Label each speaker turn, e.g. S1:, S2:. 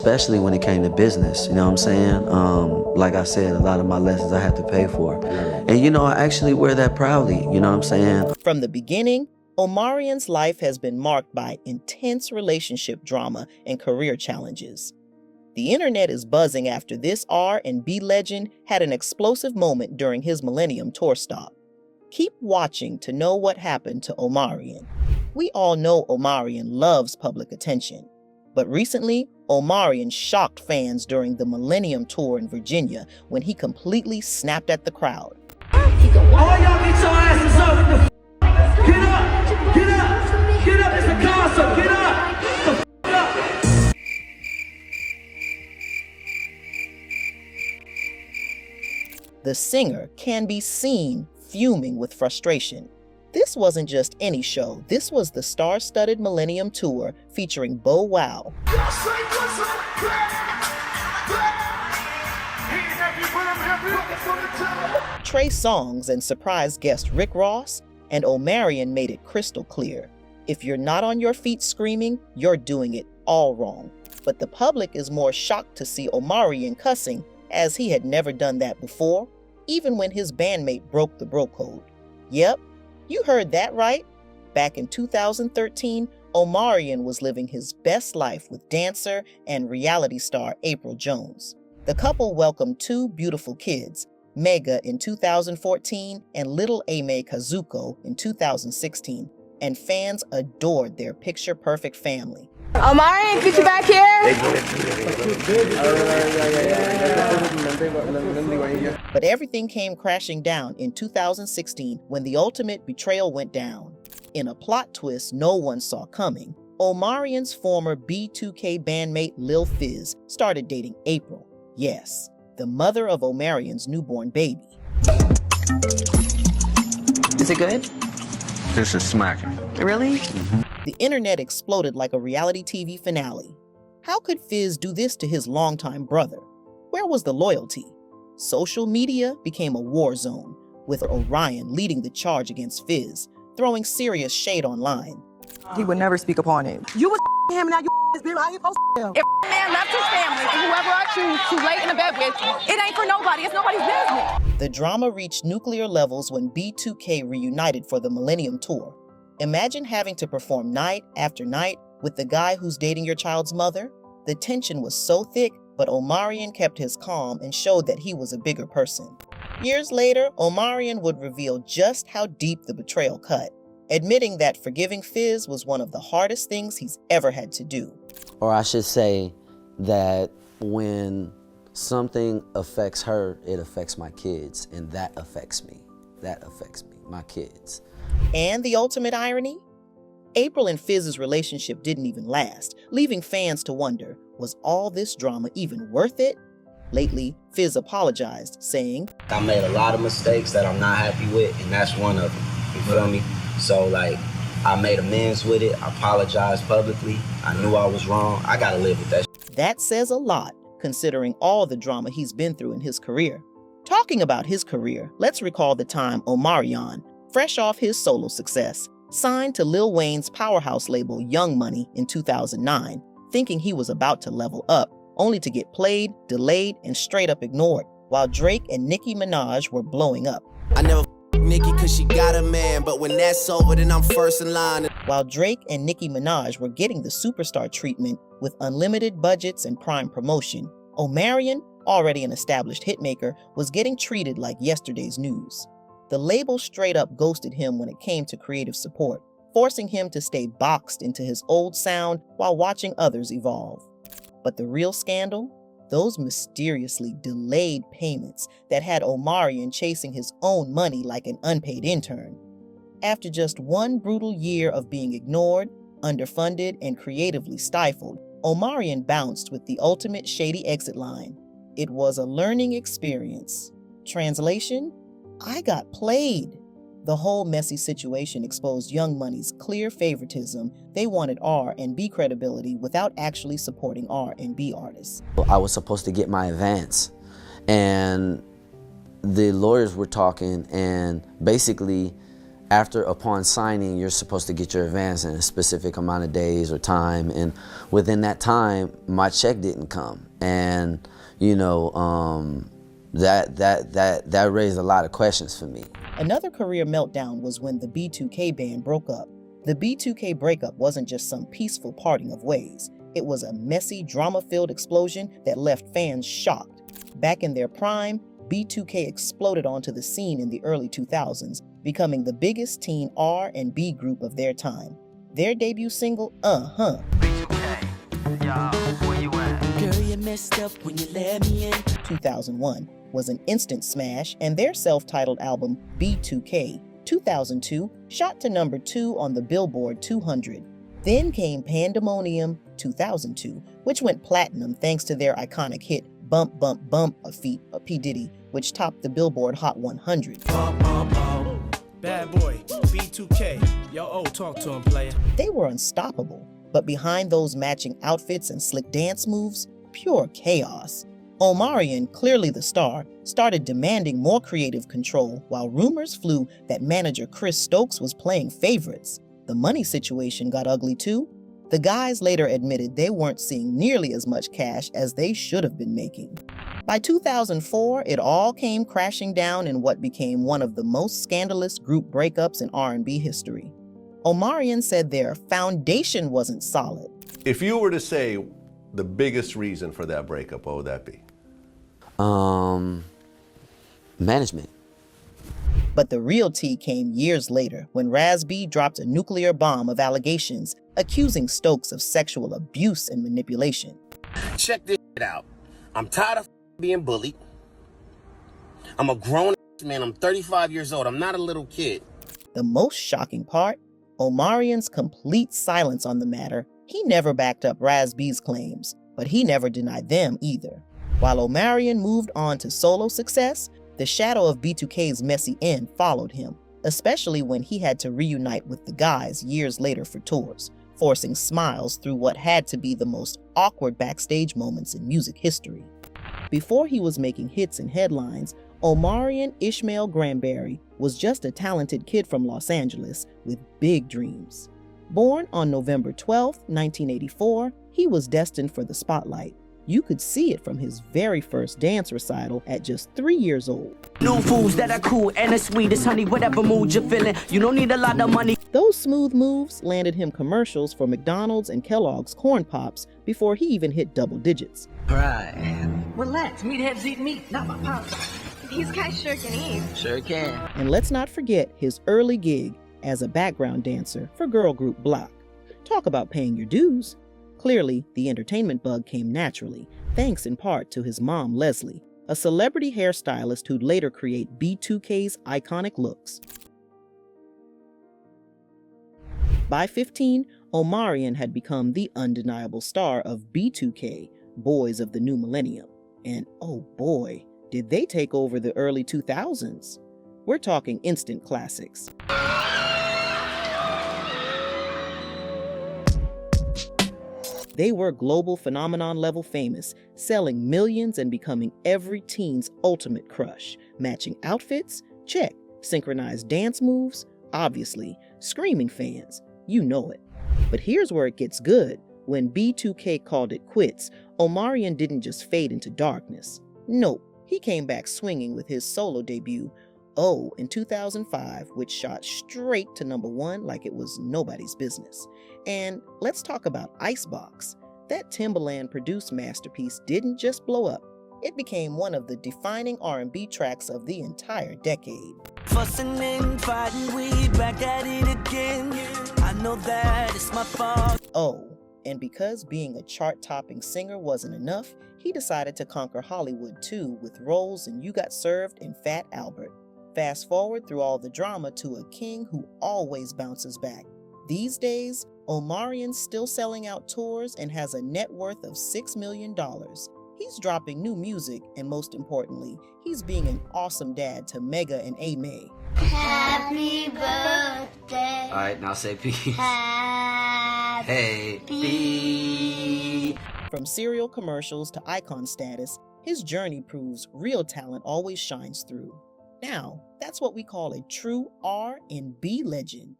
S1: especially when it came to business, you know what I'm saying? Like I said, a lot of my lessons I had to pay for. And you know, I actually wear that proudly, you know what I'm saying?
S2: From the beginning, Omarion's life has been marked by intense relationship drama and career challenges. The internet is buzzing after this R&B legend had an explosive moment during his Millennium Tour stop. Keep watching to know what happened to Omarion. We all know Omarion loves public attention, but recently, Omarion shocked fans during the Millennium Tour in Virginia when he completely snapped at the crowd.
S3: All y'all get your asses up! Get up! Get up! Get up! It's a concert! Get up! Get the up!
S2: The singer can be seen fuming with frustration. This wasn't just any show. This was the star-studded Millennium Tour featuring Bow Wow, Trey Songz, and surprise guest Rick Ross, and Omarion made it crystal clear. If you're not on your feet screaming, you're doing it all wrong. But the public is more shocked to see Omarion cussing, as he had never done that before, even when his bandmate broke the bro code. Yep, you heard that right. Back in 2013, Omarion was living his best life with dancer and reality star April Jones. The couple welcomed 2 beautiful kids, Mega in 2014 and little Aimee Kazuko in 2016, and fans adored their picture-perfect family.
S4: Omarion, get you back here!
S2: But everything came crashing down in 2016 when the ultimate betrayal went down. In a plot twist no one saw coming, Omarion's former B2K bandmate Lil Fizz started dating April. Yes, the mother of Omarion's newborn baby.
S5: Is it good?
S6: This is smacking.
S5: Really?
S2: The internet exploded like a reality TV finale. How could Fizz do this to his longtime brother? Where was the loyalty? Social media became a war zone, with Omarion leading the charge against Fizz, throwing serious shade online.
S7: He would never speak upon it. You was him and now you his baby. How you supposed to him?
S4: If a man left his family and whoever I choose to lay in the bed with, it ain't for nobody. It's nobody's business.
S2: The drama reached nuclear levels when B2K reunited for the Millennium Tour. Imagine having to perform night after night with the guy who's dating your child's mother. The tension was so thick, but Omarion kept his calm and showed that he was a bigger person. Years later, Omarion would reveal just how deep the betrayal cut, admitting that forgiving Fizz was one of the hardest things he's ever had to do.
S1: Or I should say that when something affects her, it affects my kids, and that affects me. That affects me, my kids.
S2: And the ultimate irony? April and Fizz's relationship didn't even last, leaving fans to wonder, was all this drama even worth it? Lately, Fizz apologized, saying,
S8: I made a lot of mistakes that I'm not happy with, and that's one of them, you feel me? So like, I made amends with it, I apologized publicly, I knew I was wrong, I gotta live with that.
S2: That says a lot, considering all the drama he's been through in his career. Talking about his career, let's recall the time Omarion, fresh off his solo success, signed to Lil Wayne's powerhouse label Young Money in 2009, thinking he was about to level up, only to get played, delayed, and straight up ignored, while Drake and Nicki Minaj were blowing up.
S9: I never Nicki cause she got a man, but when that's over, then I'm first in line.
S2: While Drake and Nicki Minaj were getting the superstar treatment with unlimited budgets and prime promotion, Omarion, already an established hitmaker, was getting treated like yesterday's news. The label straight up ghosted him when it came to creative support, forcing him to stay boxed into his old sound while watching others evolve. But the real scandal? Those mysteriously delayed payments that had Omarion chasing his own money like an unpaid intern. After just one brutal year of being ignored, underfunded, and creatively stifled, Omarion bounced with the ultimate shady exit line. It was a learning experience. Translation? I got played. The whole messy situation exposed Young Money's clear favoritism. They wanted R&B credibility without actually supporting R&B artists.
S1: I was supposed to get my advance, and the lawyers were talking, and basically upon signing, you're supposed to get your advance in a specific amount of days or time, and within that time, my check didn't come, and you know, that raised a lot of questions for me.
S2: Another career meltdown was when the B2K band broke up. The B2K breakup wasn't just some peaceful parting of ways. It was a messy, drama-filled explosion that left fans shocked. Back in their prime, B2K exploded onto the scene in the early 2000s, becoming the biggest teen R&B group of their time. Their debut single,
S3: B2K, yo, where you at?
S9: Girl, you messed up when you let me in.
S2: 2001, was an instant smash, and their self-titled album, B2K, 2002, shot to number 2 on the Billboard 200. Then came Pandemonium, 2002, which went platinum thanks to their iconic hit, Bump Bump Bump, a feat of P. Diddy, which topped the Billboard Hot 100.
S5: Bad boy, B2K. Yo, talk to him, player.
S2: They were unstoppable, but behind those matching outfits and slick dance moves, pure chaos. Omarion, clearly the star, started demanding more creative control, while rumors flew that manager Chris Stokes was playing favorites. The money situation got ugly too. The guys later admitted they weren't seeing nearly as much cash as they should have been making. By 2004, it all came crashing down in what became one of the most scandalous group breakups in R&B history. Omarion said their foundation wasn't solid.
S10: If you were to say the biggest reason for that breakup, what would that be?
S1: Management.
S2: But the real tea came years later when Raz B dropped a nuclear bomb of allegations accusing Stokes of sexual abuse and manipulation.
S11: Check this shit out. I'm tired of being bullied. I'm a grown man. I'm 35 years old. I'm not a little kid.
S2: The most shocking part, Omarion's complete silence on the matter. He never backed up Raz B's claims, but he never denied them either. While Omarion moved on to solo success, the shadow of B2K's messy end followed him, especially when he had to reunite with the guys years later for tours, forcing smiles through what had to be the most awkward backstage moments in music history. Before he was making hits and headlines, Omarion Ishmael Granberry was just a talented kid from Los Angeles with big dreams. Born on November 12, 1984, he was destined for the spotlight. You could see it from his very first dance recital at just 3 years old.
S3: New fools that are cool and the sweetest, honey, whatever mood you're feeling. You don't need a lot of money.
S2: Those smooth moves landed him commercials for McDonald's and Kellogg's Corn Pops before he even hit double digits.
S3: Right. Relax. Meatheads eat meat, not my pops.
S4: These guys sure can eat.
S3: Sure can.
S2: And let's not forget his early gig as a background dancer for girl group Block. Talk about paying your dues. Clearly, the entertainment bug came naturally, thanks in part to his mom, Leslie, a celebrity hairstylist who'd later create B2K's iconic looks. By 15, Omarion had become the undeniable star of B2K, Boys of the New Millennium. And oh boy, did they take over the early 2000s. We're talking instant classics. They were global phenomenon level famous, selling millions and becoming every teen's ultimate crush. Matching outfits? Check. Synchronized dance moves? Obviously. Screaming fans? You know it. But here's where it gets good. When B2K called it quits, Omarion didn't just fade into darkness. Nope, he came back swinging with his solo debut, Oh, in 2005, which shot straight to number 1 like it was nobody's business. And let's talk about Icebox. That Timbaland-produced masterpiece didn't just blow up. It became one of the defining R&B tracks of the entire decade.
S3: Fussing and fighting, we back at it again. I know that it's my fault.
S2: Oh, and because being a chart-topping singer wasn't enough, he decided to conquer Hollywood too with roles in You Got Served and Fat Albert. Fast forward through all the drama to a king who always bounces back. These days, Omarion's still selling out tours and has a net worth of $6 million. He's dropping new music, and most importantly, he's being an awesome dad to Mega and A-May.
S12: Happy birthday.
S1: All right, now say peace.
S12: Happy.
S2: From serial commercials to icon status, his journey proves real talent always shines through. Now, That's what we call a true R and B legend.